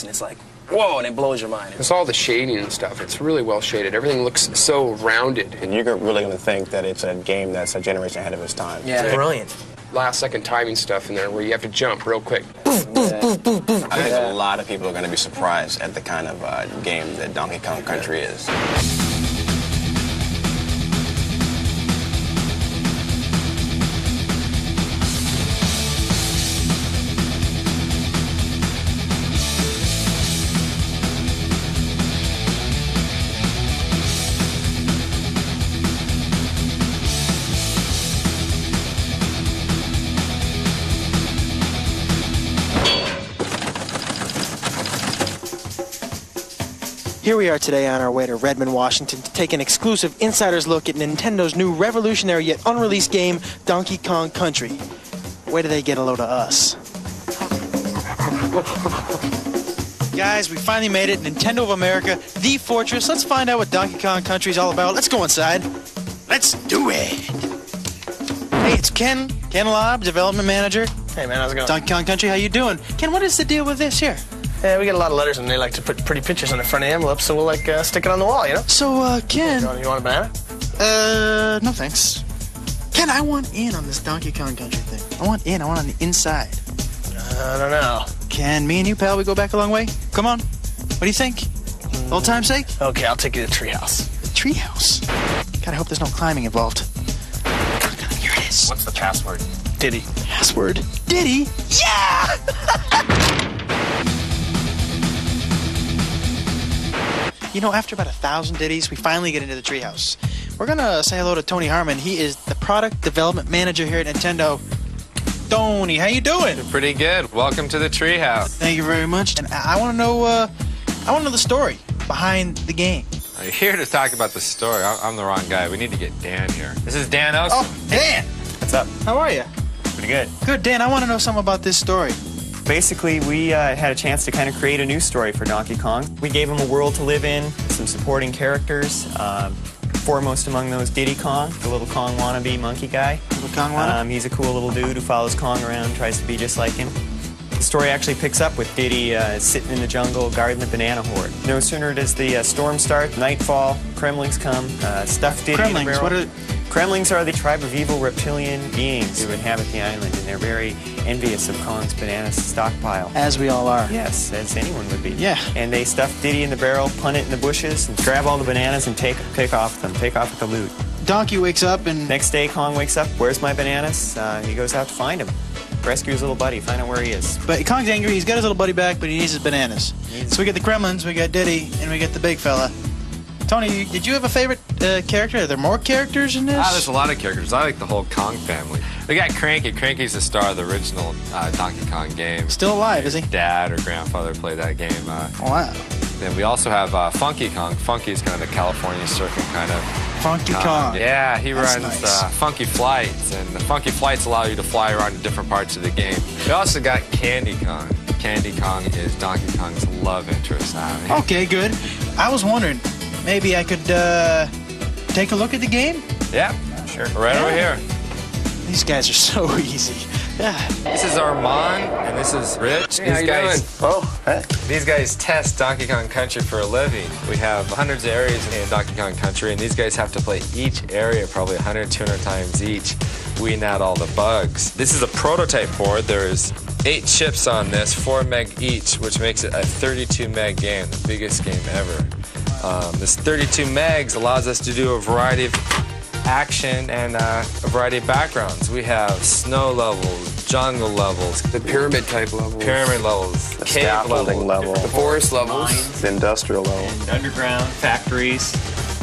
and it's like, whoa, and it blows your mind. It's all the shading and stuff. It's really well shaded. Everything looks so rounded. And you're really going to think that it's a game that's a generation ahead of its time. Yeah, It's brilliant. Last-second timing stuff in there where you have to jump real quick. I think a lot of people are going to be surprised at the kind of game that Donkey Kong Country is. Here we are today on our way to Redmond, Washington to take an exclusive insider's look at Nintendo's new revolutionary yet unreleased game, Donkey Kong Country. Where do they get a load of us? Guys, we finally made it. Nintendo of America, the fortress. Let's find out what Donkey Kong Country is all about. Let's go inside. Let's do it. Hey, it's Ken Lobb, development manager. Hey, man, how's it going? Donkey Kong Country, how you doing? Ken, what is the deal with this here? Yeah, we get a lot of letters, and they like to put pretty pictures on the front of the envelopes, so we'll, stick it on the wall, you know? So, Ken... You want a banana? No thanks. Ken, I want in on this Donkey Kong Country thing. I want on the inside. I don't know. Ken, me and you, pal, we go back a long way? Come on. What do you think? Old time's sake? Okay, I'll take you to the treehouse. The treehouse? God, I hope there's no climbing involved. Here it is. What's the password? Diddy. Password? Diddy? Yeah! You know, after about 1,000 ditties, we finally get into the treehouse. We're gonna say hello to Tony Harmon. He is the product development manager here at Nintendo. Tony, how you doing? Pretty good. Welcome to the treehouse. Thank you very much. And I want to know, the story behind the game. You're here to talk about the story. I'm the wrong guy. We need to get Dan here. This is Dan Osen. Oh, Dan! What's up? How are you? Pretty good. Good, Dan. I want to know something about this story. Basically, we had a chance to kind of create a new story for Donkey Kong. We gave him a world to live in, some supporting characters. Foremost among those, Diddy Kong, the little Kong wannabe monkey guy. Little Kong wannabe? He's a cool little dude who follows Kong around, tries to be just like him. The story actually picks up with Diddy sitting in the jungle guarding the banana horde. No sooner does the storm start, nightfall, Kremlings come, stuff Diddy in the barrel. What are... Kremlings are the tribe of evil reptilian beings who inhabit the island, and they're very envious of Kong's banana stockpile. As we all are. Yes, as anyone would be. Yeah. And they stuff Diddy in the barrel, punt it in the bushes, and grab all the bananas and take off with the loot. Donkey wakes up and... Next day, Kong wakes up, where's my bananas? He goes out to find him. Rescue his little buddy, find out where he is. But Kong's angry, he's got his little buddy back, but he needs his bananas. So we get the Kremlins, we got Diddy, and we get the big fella. Tony, did you have a favorite character? Are there more characters in this? There's a lot of characters. I like the whole Kong family. We got Cranky. Cranky's the star of the original Donkey Kong game. Still alive, is he? Dad or grandfather played that game. Wow. Then we also have Funky Kong. Funky's kind of the California circuit kind of. Funky Kong. Yeah, he That's runs nice. Funky Flights, and the Funky Flights allow you to fly around to different parts of the game. We also got Candy Kong. Candy Kong is Donkey Kong's love interest. Okay, good. I was wondering, maybe I could take a look at the game? Yeah, sure. Right over here. These guys are so easy. Yeah. This is Armand, and this is Rich. Hey, how you doing? Oh, hey. These guys test Donkey Kong Country for a living. We have hundreds of areas in Donkey Kong Country, and these guys have to play each area probably 100, 200 times each, weeding out all the bugs. This is a prototype board. There's 8 chips on this, 4 meg each, which makes it a 32 meg game, the biggest game ever. This 32 megs allows us to do a variety of action and a variety of backgrounds. We have snow levels, jungle levels, The pyramid type levels. pyramid levels, The cave scaffolding level. The forest levels. The industrial level. And underground, factories,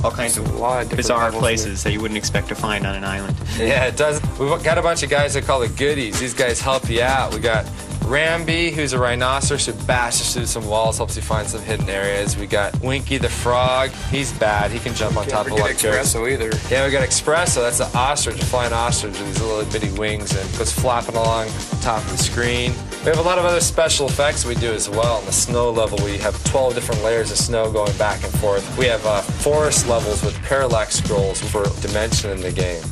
all kinds A of lot of different bizarre levels places that you wouldn't expect to find on an island. Yeah, it does. We've got a bunch of guys that call it goodies. These guys help you out. We got Ramby, who's a rhinoceros who bashes through some walls, helps you find some hidden areas. We got Winky the frog. He's bad. He can jump on top of like Espresso either. Yeah, we got Espresso. That's an ostrich, a flying ostrich with these little bitty wings and goes flapping along the top of the screen. We have a lot of other special effects we do as well. On the snow level, we have 12 different layers of snow going back and forth. We have forest levels with parallax scrolls for dimension in the game.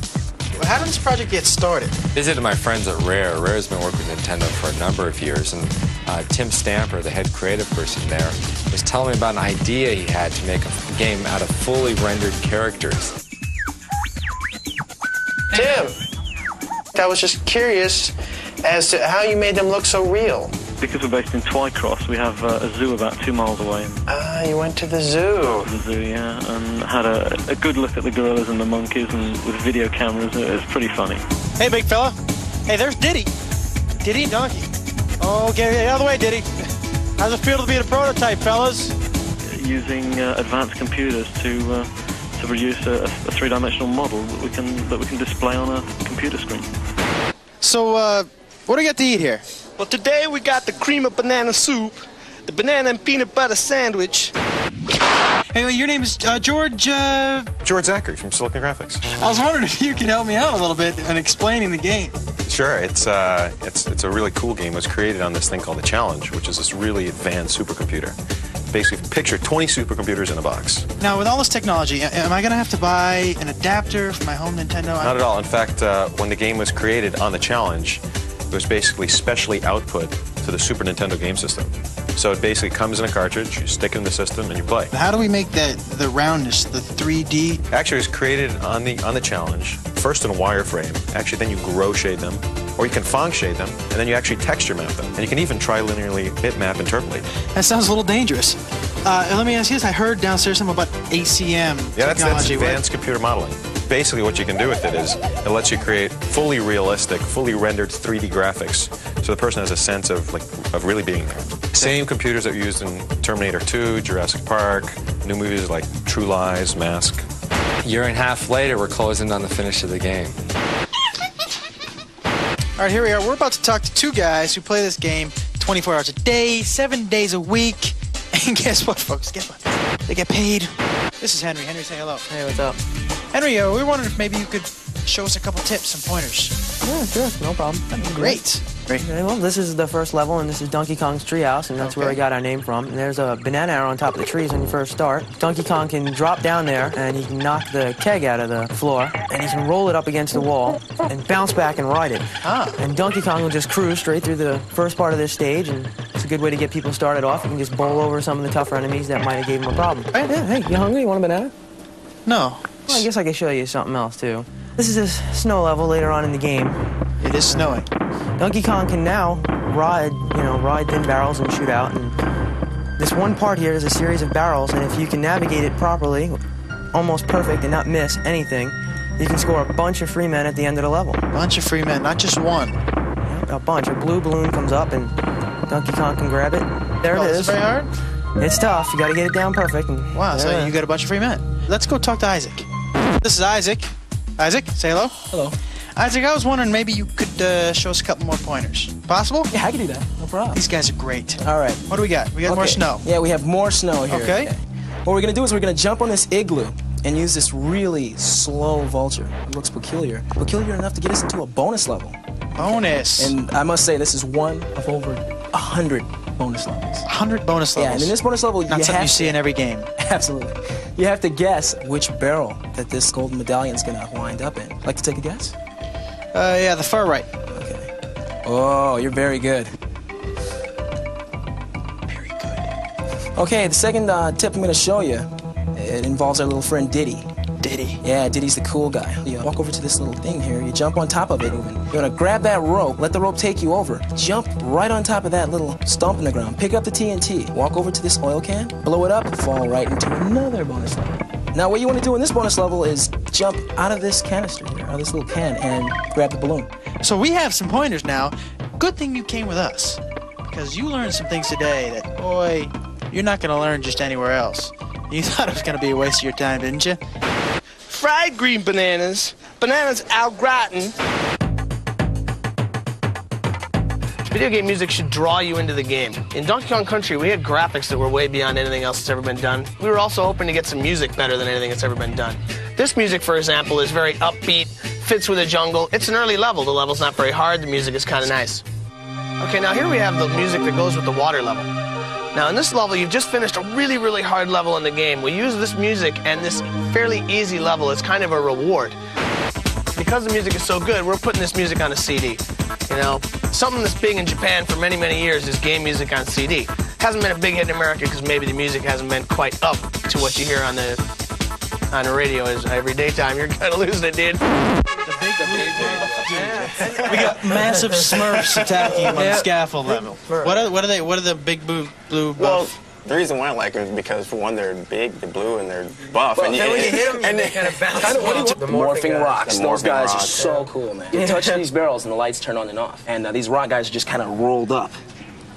How did this project get started? Visited my friends at Rare. Rare's been working with Nintendo for a number of years, and Tim Stamper, the head creative person there, was telling me about an idea he had to make a game out of fully rendered characters. Tim, I was just curious as to how you made them look so real. Because we're based in Twycross, we have a zoo about 2 miles away. Ah, you went to the zoo. The zoo, yeah, and had a good look at the gorillas and the monkeys, and with video cameras. It was pretty funny. Hey, big fella. Hey, there's Diddy. Diddy and Donkey. Oh, get out of the way, Diddy. How's it feel to be the prototype, fellas? Using advanced computers to produce a three-dimensional model that we can display on a computer screen. So, what do we got to eat here? Well, today we got the cream of banana soup, the banana and peanut butter sandwich. Hey, well, your name is George, George Zachary from Silicon Graphics. I was wondering if you could help me out a little bit in explaining the game. Sure, it's a really cool game. It was created on this thing called the Challenge, which is this really advanced supercomputer. Basically, picture 20 supercomputers in a box. Now, with all this technology, am I going to have to buy an adapter for my home Nintendo? Not at all. In fact, when the game was created on the Challenge, it was basically specially output to the Super Nintendo game system. So it basically comes in a cartridge, you stick it in the system, and you play. How do we make the roundness, the 3D? Actually, it was created on the Challenge, first in a wireframe. Actually, then you grow shade them, or you can Phong shade them, and then you actually texture map them. And you can even tri-linearly bitmap interpolate. That sounds a little dangerous. And let me ask you this. I heard downstairs something about ACM that's technology. advanced computer modeling. Basically, what you can do with it is it lets you create fully realistic, fully rendered 3D graphics, so the person has a sense of really being there. Same computers that were used in Terminator 2, Jurassic Park, new movies like True Lies, Mask. A year and a half later, we're closing on the finish of the game. All right, here we are. We're about to talk to two guys who play this game 24 hours a day, 7 days a week. And guess what, folks? Guess what? They get paid. This is Henry. Henry, say hello. Hey, what's up? Henry, we were wondering if maybe you could show us a couple tips, some pointers. Yeah, sure, no problem. That'd be great. Great. Okay, well, this is the first level, and this is Donkey Kong's treehouse, and that's where we got our name from. And there's a banana arrow on top of the trees when you first start. Donkey Kong can drop down there, and he can knock the keg out of the floor, and he can roll it up against the wall and bounce back and ride it. Ah. And Donkey Kong will just cruise straight through the first part of this stage, and it's a good way to get people started off. You can just bowl over some of the tougher enemies that might have gave him a problem. Right. Yeah, hey, you hungry? You want a banana? No. Well, I guess I could show you something else, too. This is a snow level later on in the game. It is snowing. Donkey Kong can now ride thin barrels and shoot out. And this one part here is a series of barrels, and if you can navigate it properly, almost perfect, and not miss anything, you can score a bunch of free men at the end of the level. A bunch of free men, not just one. Yeah, a bunch. A blue balloon comes up, and Donkey Kong can grab it. There it is. Is it very hard? It's tough. You got to get it down perfect. And Wow, so you got a bunch of free men. Let's go talk to Isaac. This is Isaac. Isaac, say hello. Hello. Isaac, I was wondering maybe you could show us a couple more pointers. Possible? Yeah, I can do that. No problem. These guys are great. All right. What do we got? We got more snow. Yeah, we have more snow here. Okay. What we're going to do is we're going to jump on this igloo and use this really slow vulture. It looks peculiar. Peculiar enough to get us into a bonus level. Bonus. And I must say, this is one of over 100 bonus levels. 100 bonus levels. Yeah, and in this bonus level, Not something you see in every game. Absolutely. You have to guess which barrel that this golden medallion is going to wind up in. Like to take a guess? Yeah, the far right. Okay. Oh, you're very good. Very good. Okay, the second tip I'm going to show you, it involves our little friend Diddy. Diddy. Yeah, Diddy's the cool guy. You walk over to this little thing here, you jump on top of it even. You're gonna grab that rope, let the rope take you over. Jump right on top of that little stump in the ground, pick up the TNT, walk over to this oil can, blow it up, and fall right into another bonus level. Now what you want to do in this bonus level is jump out of this canister here, out of this little can, and grab the balloon. So we have some pointers now. Good thing you came with us, because you learned some things today that, boy, you're not gonna learn just anywhere else. You thought it was gonna be a waste of your time, didn't you? Fried green bananas, bananas au gratin. Video game music should draw you into the game. In Donkey Kong Country, we had graphics that were way beyond anything else that's ever been done. We were also hoping to get some music better than anything that's ever been done. This music, for example, is very upbeat, fits with the jungle. It's an early level. The level's not very hard. The music is kind of nice. Okay, now here we have the music that goes with the water level. Now in this level, you've just finished a really, really hard level in the game. We use this music and this fairly easy level as kind of a reward. because the music is so good, we're putting this music on a CD. You know, something that's big in Japan for many, many years is game music on CD. Hasn't been a big hit in America because maybe the music hasn't been quite up to what you hear on the radio is every daytime. You're kind of losing it, dude. We got massive Smurfs attacking him on the scaffold level. What are the big blue buff? Well, the reason why I like them is because, for one, they're big, they're blue, and they're buff. Well, and when you hit them, they kind of bounce off. The morphing rocks. The Those morphing guys are rocks. so cool, man. You touch these barrels and the lights turn on and off. And these rock guys are just kind of rolled up.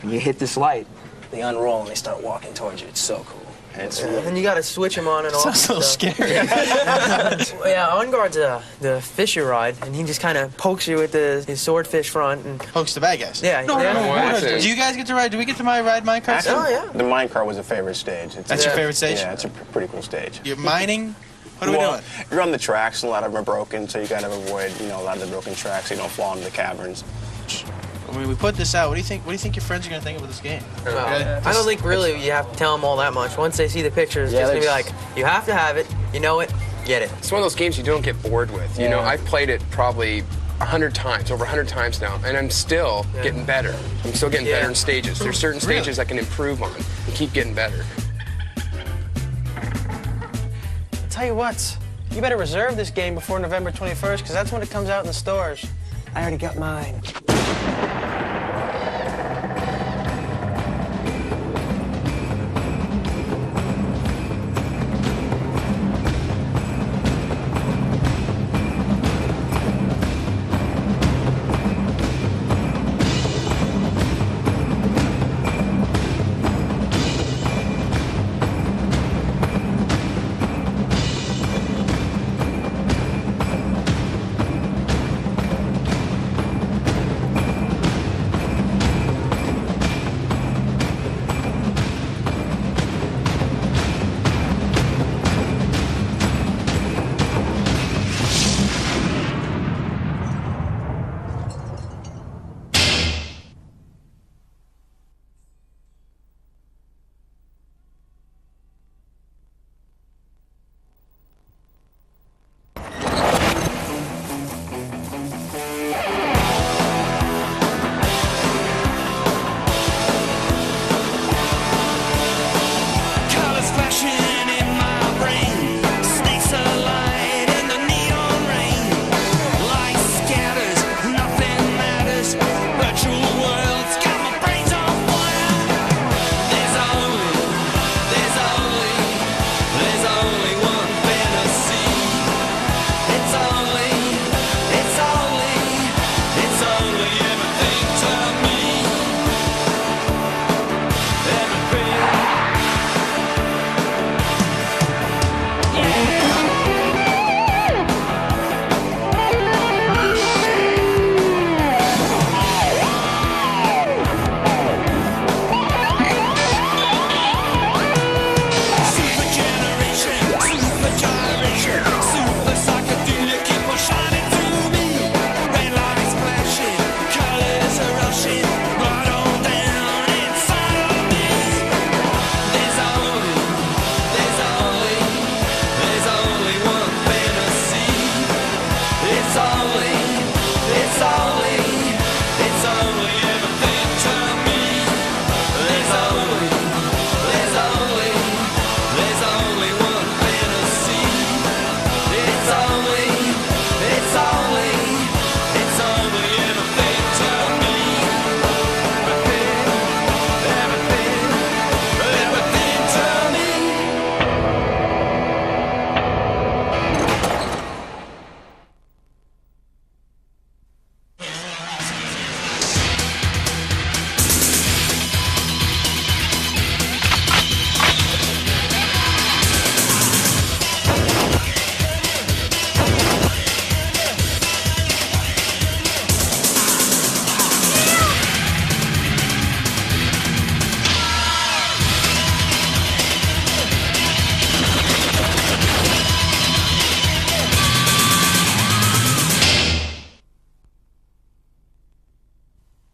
When you hit this light, they unroll and they start walking towards you. It's so cool. It's And you got to switch them on and off. Sounds so scary. Yeah, On Guard's the fisher ride, and he just kind of pokes you with his swordfish front. And Pokes the bad guys. yeah, Do you guys get to ride? Do we get to ride minecart? Oh, yeah. The minecart was a favorite stage. That's your favorite stage? Yeah, it's a pretty cool stage. You're mining? What are we doing? You're on the tracks, and a lot of them are broken, so you got to avoid, a lot of the broken tracks so you don't fall into the caverns. When we put this out, what do you think your friends are going to think about this game? I don't think really you have to tell them all that much. Once they see the pictures, it's just going to be like, you have to have it, you know it, get it. It's one of those games you don't get bored with. You know, I've played it probably 100 times, over 100 times now, and I'm still getting better. I'm still getting better in stages. There's certain stages I can improve on and keep getting better. Tell you what, you better reserve this game before November 21st, because that's when it comes out in the stores. I already got mine.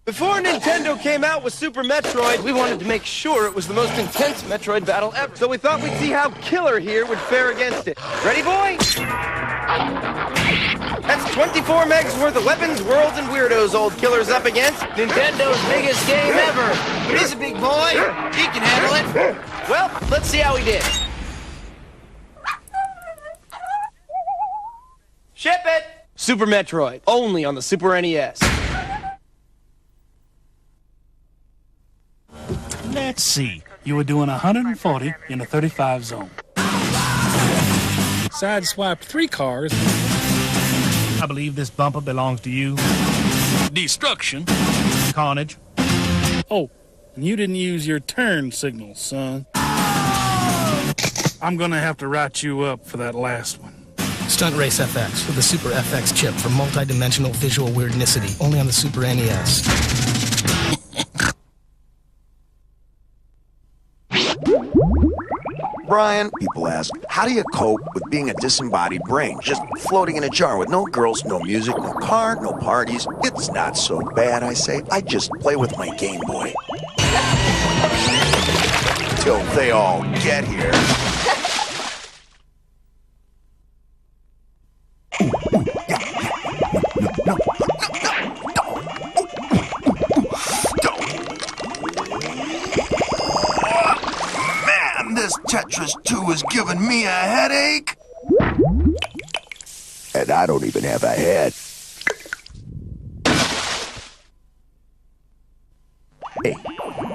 Before Nintendo came out with Super Metroid, we wanted to make sure it was the most intense Metroid battle ever. So we thought we'd see how Killer here would fare against it. Ready, boy? Let's 24 megs worth of weapons, worlds, and weirdos old killer's up against. Nintendo's biggest game ever. He's a big boy. He can handle it. Well, let's see how he did. Ship it! Super Metroid, only on the Super NES. Let's see. You were doing 140 in a 35 zone. Sideswiped 3 cars. I believe this bumper belongs to you. Destruction. Carnage. Oh, and you didn't use your turn signal, son. I'm gonna have to write you up for that last one. Stunt Race FX with the Super FX chip for multi-dimensional visual weirdnicity, only on the Super NES. Brian, people ask, how do you cope with being a disembodied brain? Just floating in a jar with no girls, no music, no car, no parties. It's not so bad, I say. I just play with my Game Boy. Till they all get here. This Tetris 2 is giving me a headache. And I don't even have a head. Hey,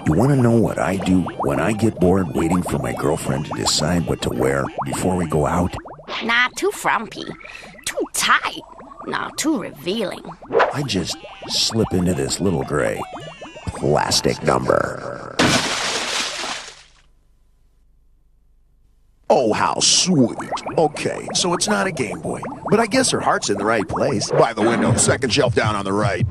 you want to know what I do when I get bored waiting for my girlfriend to decide what to wear before we go out? Nah, too frumpy. Too tight. Nah, too revealing. I just slip into this little gray plastic number. Oh, how sweet. Okay, so it's not a Game Boy, but I guess her heart's in the right place. By the window, second shelf down on the right.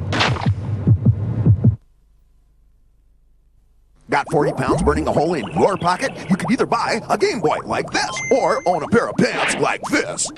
Got 40 pounds burning a hole in your pocket? You could either buy a Game Boy like this, or own a pair of pants like this.